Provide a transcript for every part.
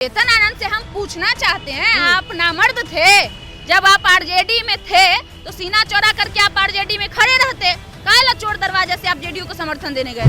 चेतन आनंद से हम पूछना चाहते हैं, आप नामर्द थे, जब आप आरजेडी में थे तो सीना चौड़ा करके आप आरजेडी में खड़े रहते, काला चोर दरवाजा से आप जेडीयू को समर्थन देने गए।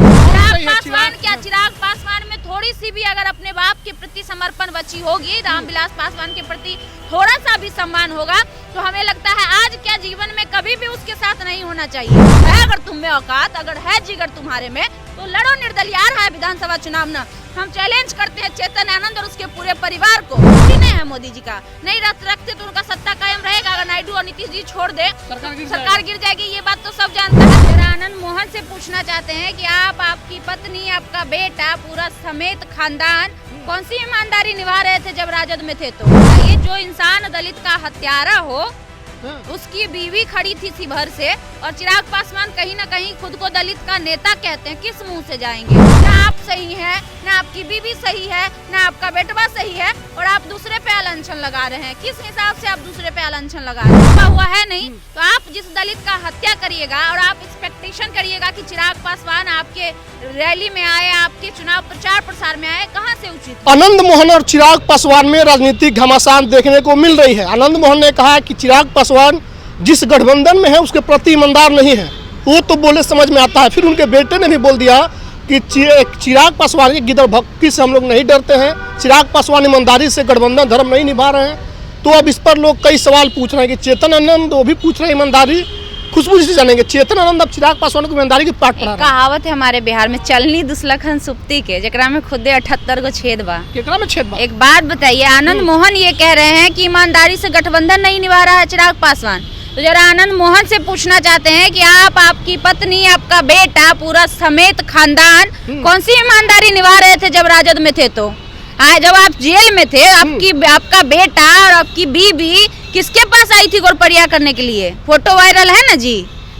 चिराग पासवान में थोड़ी सी भी अगर अपने बाप के प्रति समर्पण बची होगी, रामविलास पासवान के प्रति थोड़ा सा भी सम्मान होगा, तो हमें लगता है आज क्या जीवन में कभी भी उसके साथ नहीं होना चाहिए। है अगर तुम में औकात, अगर है जिगर तुम्हारे में, तो लड़ो निर्दलीय। आ रहा है विधानसभा चुनाव न, हम चैलेंज करते हैं चेतन आनंद और उसके पूरे परिवार को। नहीं है मोदी जी का, नहीं रखते तो उनका सत्ता कायम रहेगा। अगर नायडू और नीतीश जी छोड़ दे सरकार गिर जाएगी, ये बात तो सब जानता है। आनंद मोहन से पूछना चाहते हैं कि आप, आपकी पत्नी, आपका बेटा, पूरा समेत खानदान कौन सी ईमानदारी निभा रहे थे जब राजद में थे? तो ये जो इंसान दलित का हत्यारा हो, उसकी बीवी खड़ी थी शिवहर से, और चिराग पासवान कहीं ना कहीं खुद को दलित का नेता कहते हैं, किस मुंह से जाएंगे? ना आप सही है, ना आपकी बीवी सही है, ना आपका बेटवा सही है, और आप दूसरे पे अलांछन लगा रहे हैं। किस हिसाब से आप दूसरे पे अलांछन लगा रहे हैं? हुआ है नहीं तो आप जिस दलित का हत्या करिएगा और आप एक्सपेक्टेशन करिएगा कि चिराग पासवान आपके रैली में आए, आपके चुनाव प्रचार प्रसार में आए, कहाँ से उचित? आनंद मोहन और चिराग पासवान में राजनीतिक घमासान देखने को मिल रही है। आनंद मोहन ने कहा कि चिराग पासवान जिस गठबंधन में है उसके प्रति ईमानदार नहीं है, वो तो बोले समझ में आता है। फिर उनके बेटे ने भी बोल दिया कि चिराग पासवान की गिदड़ भक्ति से हम लोग नहीं डरते हैं, चिराग पासवान ईमानदारी से गठबंधन धर्म नहीं निभा रहे हैं। तो अब इस पर लोग कई सवाल पूछ रहे हैं कि चेतन आनंद, वो भी पूछ रहे हैं ईमानदारी। खुशबू जी से जानेंगे, चेतन आनंद अब चिराग पासवान को ईमानदारी की पाठ पढ़ा रहे हैं। कहावत है हमारे बिहार में, चलनी दुसलखन सुप्ती के, जकरा में खुदे 78 को छेद बा। केकरा में छेद बा? एक बात बताइए, आनंद मोहन ये कह रहे हैं कि ईमानदारी से गठबंधन नहीं निभा रहा है चिराग पासवान, तो जरा आनंद मोहन से पूछना चाहते हैं कि आप, आपकी पत्नी, आपका बेटा, पूरा समेत खानदान कौन सी ईमानदारी निभा रहे थे जब राजद में थे? तो जब आप जेल में थे, आपका बेटा और आपकी बीवी किसके पास आई थी गोरपरिया करने के लिए? फोटो वायरल है ना जी,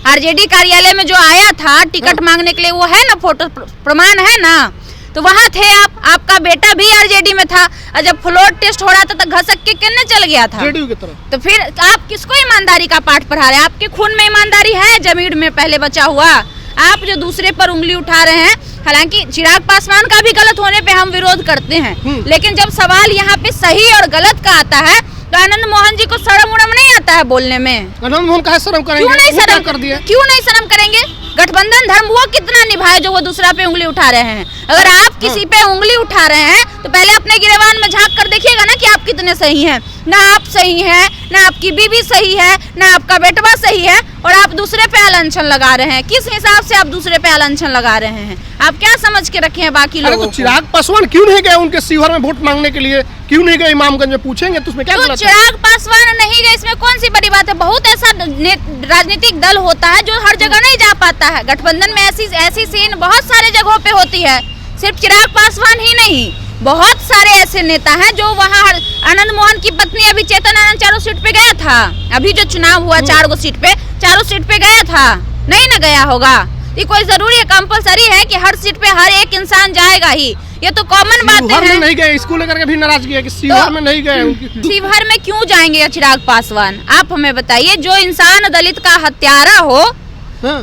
आरजेडी कार्यालय में जो आया था टिकट मांगने के लिए, वो है ना, फोटो प्रमाण है ना, तो वहाँ थे आप। आपका बेटा भी आरजेडी में था, और जब फ्लोर टेस्ट हो रहा था तो घसक के किन्ने चल गया था जेडीयू की तरफ। तो फिर आप किसको ईमानदारी का पाठ पढ़ा रहे हैं? आपके खून में ईमानदारी है जमीन में पहले बचा हुआ? आप जो दूसरे पर उंगली उठा रहे हैं, हालांकि चिराग पासवान का भी गलत होने पे हम विरोध करते हैं, लेकिन जब सवाल यहाँ पे सही और गलत का आता है तो आनंद मोहन जी को शर्म उड़म नहीं आता है बोलने में? आनंद मोहन का शर्म करेंगे? क्यों नहीं शर्म कर दिया? क्यों नहीं शर्म करेंगे? गठबंधन धर्म वो कितना निभाए जो वो दूसरा पे उंगली उठा रहे हैं? अगर आप किसी पे उंगली उठा रहे हैं तो पहले अपने गिरेबान में झांक कर देखिएगा ना कि आप कितने सही हैं। ना आप सही हैं, ना आपकी बीवी सही है, ना आपका बेटवा सही है, और आप दूसरे पे अलांछन लगा रहे हैं। किस हिसाब से आप दूसरे पे अलांछन लगा रहे हैं? आप क्या समझ के रखे हैं बाकी लोगों को? चिराग पासवान क्यों नहीं गए उनके शिवहर में वोट मांगने के लिए? क्यों नहीं गए इमामगंज में? पूछेंगे तो उसमें क्या गलत है? चिराग पासवान नहीं गए, इसमें कौन सी बड़ी बात है? बहुत ऐसा राजनीतिक दल होता है जो हर जगह नहीं जा पाता है। गठबंधन में ऐसी सीन बहुत सारे जगहों पे होती है, सिर्फ चिराग पासवान ही नहीं, बहुत सारे ऐसे नेता हैं जो वहाँ। आनंद मोहन की पत्नी अभी चेतन आनंद 4 सीट पे गया था, अभी जो चुनाव हुआ 4 सीट पे, 4 सीट पे गया था, नहीं ना गया होगा? ये कोई जरूरी है, कंपलसरी है कि हर सीट पे हर एक इंसान जाएगा ही? ये तो कॉमन बात है। नहीं गए, इसको लेकर के भी नाराजगी है कि शिवहर में नहीं गए। शिवहर में क्यों जाएंगे चिराग पासवान? आप हमें बताइए, जो इंसान दलित का हत्यारा हो,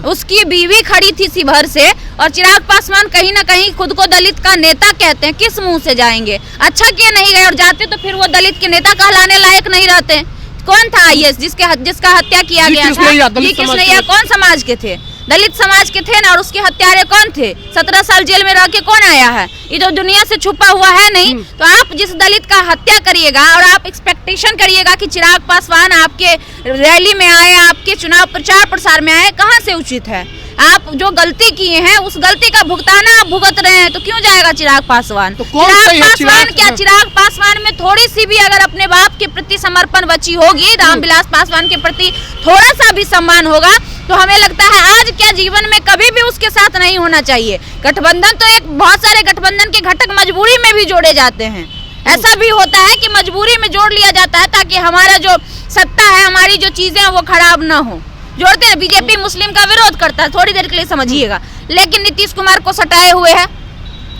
उसकी बीवी खड़ी थी शिवहर से, और चिराग पासवान कहीं ना कहीं खुद को दलित का नेता कहते हैं, किस मुंह से जाएंगे? अच्छा किए नहीं गए, और जाते तो फिर वो दलित के नेता कहलाने लायक नहीं रहते। कौन था आईएएस जिसका हत्या किया गया था? जी कृष्णैया कौन समाज के थे? दलित समाज के थे ना, और उसके हत्यारे कौन थे? 17 साल जेल में रह के कौन आया है? ये जो दुनिया से छुपा हुआ है नहीं। तो आप जिस दलित का हत्या करिएगा और आप एक्सपेक्टेशन करिएगा कि चिराग पासवान आपके रैली में आए, आपके चुनाव प्रचार प्रसार में आए, कहाँ से उचित है? आप जो गलती किए हैं उस गलती का भुगताना आप भुगत रहे हैं, तो क्यों जाएगा चिराग पासवान? तो चिराग पासवान में थोड़ी सी भी अगर अपने बाप के प्रति समर्पण बची होगी, रामविलास पासवान के प्रति थोड़ा सा भी सम्मान होगा, तो हमें लगता है आज क्या जीवन में कभी भी उसके साथ नहीं होना चाहिए। गठबंधन तो बहुत सारे गठबंधन के घटक मजबूरी में भी जोड़े जाते हैं। ऐसा भी होता है कि मजबूरी में जोड़ लिया जाता है ताकि हमारा जो सत्ता है, हमारी जो चीजें हैं वो खराब ना हो। जोड़ते हैं, बीजेपी मुस्लिम का विरोध करता है, थोड़ी देर के लिए समझिएगा, लेकिन नीतीश कुमार को सटाए हुए है।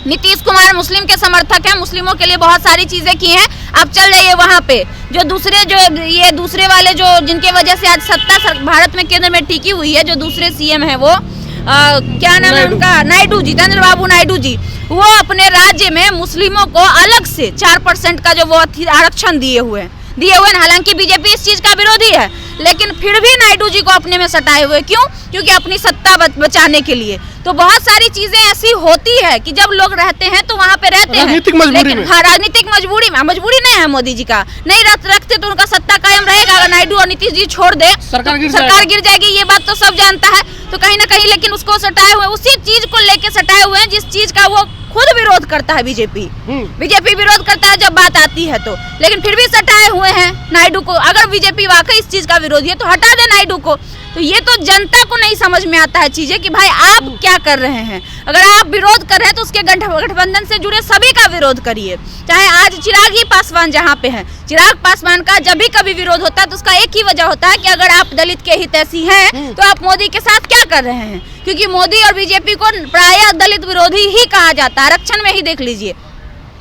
नीतीश कुमार मुस्लिम के समर्थक हैं, मुस्लिमों के लिए बहुत सारी चीजें की हैं। आप चल जाइए वहाँ पे, जो दूसरे वाले जो जिनके वजह से आज सत्ता भारत में केंद्र में टिकी हुई है, जो दूसरे सीएम है, वो क्या नाम है उनका, नायडू जी, जितेंद्र बाबू नायडू जी, वो अपने राज्य में मुस्लिमों को अलग से 4% का जो वो आरक्षण दिए हुए हैं। हालांकि बीजेपी इस चीज का विरोधी है, लेकिन फिर भी नायडू जी को अपने में सटाए हुए। क्यों? क्योंकि अपनी सत्ता बचाने के लिए। तो बहुत सारी चीजें ऐसी होती है कि जब लोग रहते हैं तो वहाँ पे रहते हैं, राजनीतिक मजबूरी में। हाँ, राजनीतिक मजबूरी में। मजबूरी नहीं है मोदी जी का, नहीं रखते तो उनका सत्ता कायम रहेगा। अगर नायडू और नीतीश जी छोड़ दे सरकार गिर जाएगी, ये बात तो सब जानता है। तो कहीं ना कहीं लेकिन उसको सटाए हुए, उसी चीज को लेके सटाए हुए हैं जिस चीज का वो खुद विरोध करता है। बीजेपी विरोध करता है जब बात आती है तो, लेकिन फिर भी सटाए हुए हैं नायडू को। अगर बीजेपी वाकई इस चीज का विरोधी है तो हटा दे नायडू को। तो ये तो जनता को नहीं समझ में आता है चीजें कि भाई आप क्या कर रहे हैं। अगर आप विरोध कर रहे हैं तो उसके गठबंधन से जुड़े सभी का विरोध करिए। चाहे आज चिराग ही पासवान जहाँ पे हैं, चिराग पासवान का जब भी कभी विरोध होता है तो उसका एक ही वजह होता है कि अगर आप दलित के हितैषी हैं तो आप मोदी के साथ क्या कर रहे हैं। क्योंकि मोदी और बीजेपी को प्रायः दलित विरोधी ही कहा जाता है। आरक्षण में ही देख लीजिए,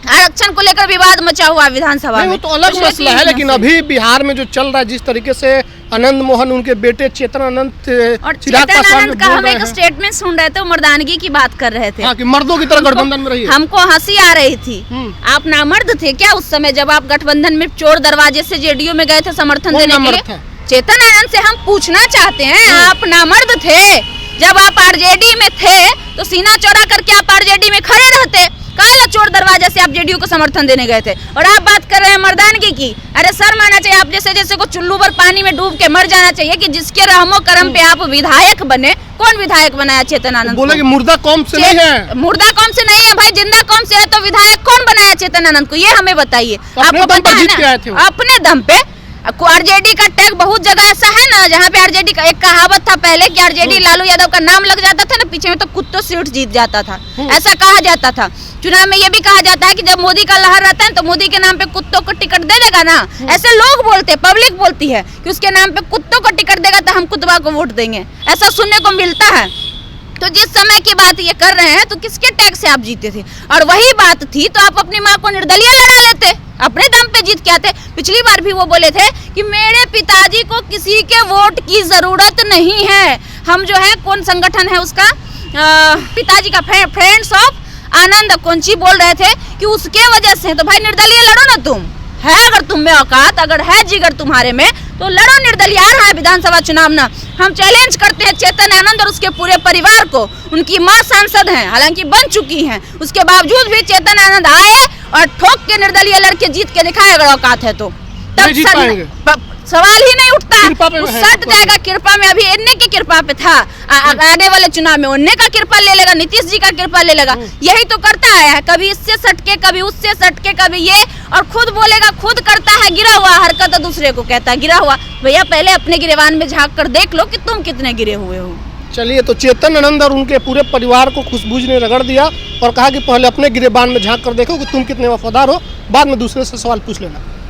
आरक्षण को लेकर विवाद मचा हुआ विधानसभा में। वो तो अलग मसला है, लेकिन अभी बिहार में जो चल रहा है, जिस तरीके से आनंद मोहन, उनके बेटे चेतन आनंद और चेतन आनंद का हम एक स्टेटमेंट सुन रहे थे, मर्दानगी की बात कर रहे थे। हाँ, कि मर्दों की तरह गठबंधन में रहिए। हमको हंसी आ रही थी। आप नामर्द थे क्या उस समय जब आप गठबंधन में चोर दरवाजे से जेडीयू में गए थे समर्थन देने के लिए? चेतन आनंद से हम पूछना चाहते हैं, आप नामर्द थे जब आप आरजेडी में थे तो सीना चौड़ा करके आप आरजेडी में खड़े रहते? काला चोर दरवाजे से आप जेडीयू को समर्थन देने गए थे। और आप बात कर रहे हैं मर्दानगी की। अरे शर्म आना चाहिए। आप जैसे को चुल्लू पर पानी में डूब के मर जाना चाहिए कि जिसके रहमो करम पे आप विधायक बने। कौन विधायक बनाया चेतन आनंद? बोले कि मुर्दा कौम से नहीं है। मुर्दा कौम से नहीं है भाई, जिंदा कौम से है। तो विधायक कौन बनाया चेतन आनंद को, ये हमें बताइए। आपको पता है ना? अपने दम पे। आरजेडी का टैग बहुत जगह ऐसा है ना जहाँ पे आरजेडी का, एक कहावत था पहले कि आरजेडी लालू यादव का नाम लग जाता था ना पीछे में तो कुत्तों सीट जीत जाता था, ऐसा कहा जाता था। चुनाव में ये भी कहा जाता है कि जब मोदी का लहर रहता है तो मोदी के नाम पे कुत्तों को टिकट दे देगा ना, ऐसे लोग बोलते हैं, पब्लिक बोलती है कि उसके नाम पे कुत्तों को टिकट देगा तो हम कुत्तवा को वोट देंगे, ऐसा सुनने को मिलता है। तो जिस समय की बात ये कर रहे हैं तो किसके टैग से आप जीते थे? और वही बात थी तो आप अपनी माँ को निर्दलीय लड़ा लेते, अपने दम पे जीत के आते। पिछली बार भी वो बोले थे कि मेरे पिताजी को किसी के वोट की जरूरत नहीं है। हम जो है, कौन संगठन है उसका, पिताजी का फ्रेंड्स ऑफ आनंद कौंची बोल रहे थे कि उसके वजह से। तो भाई निर्दलीय लड़ो ना, तुम है अगर तुम में औकात, अगर है जिगर तुम्हारे में तो लड़ो निर्दलीय। आ रहा है विधानसभा चुनाव ना, हम चैलेंज करते हैं चेतन आनंद और उसके पूरे परिवार को। उनकी मां सांसद हैं, हालांकि बन चुकी हैं, उसके बावजूद भी चेतन आनंद आए और ठोक के निर्दलीय लड़के जीत के दिखाए अगर औकात है तो। तब सवाल ही नहीं उठता, सट जाएगा। कृपा में अभी इन्ने की कृपा पे था, आने वाले चुनाव में उन्ने का कृपा ले लेगा, नीतीश जी का कृपा ले लेगा। यही तो करता आया है, कभी इससे सटके, कभी उससे सटके, कभी ये, और खुद बोलेगा, खुद करता है गिरा हुआ हरकत, तो दूसरे को कहता है गिरा हुआ। भैया पहले अपने गिरेबान में झांक कर देख लो कि तुम कितने गिरे हुए हो। चलिए, तो चेतन आनंद और उनके पूरे परिवार को खुशबू ने रगड़ दिया और कहा कि पहले अपने गिरेबान में झांक कर देखो कि तुम कितने वफादार हो, बाद में दूसरे से सवाल पूछ लेना।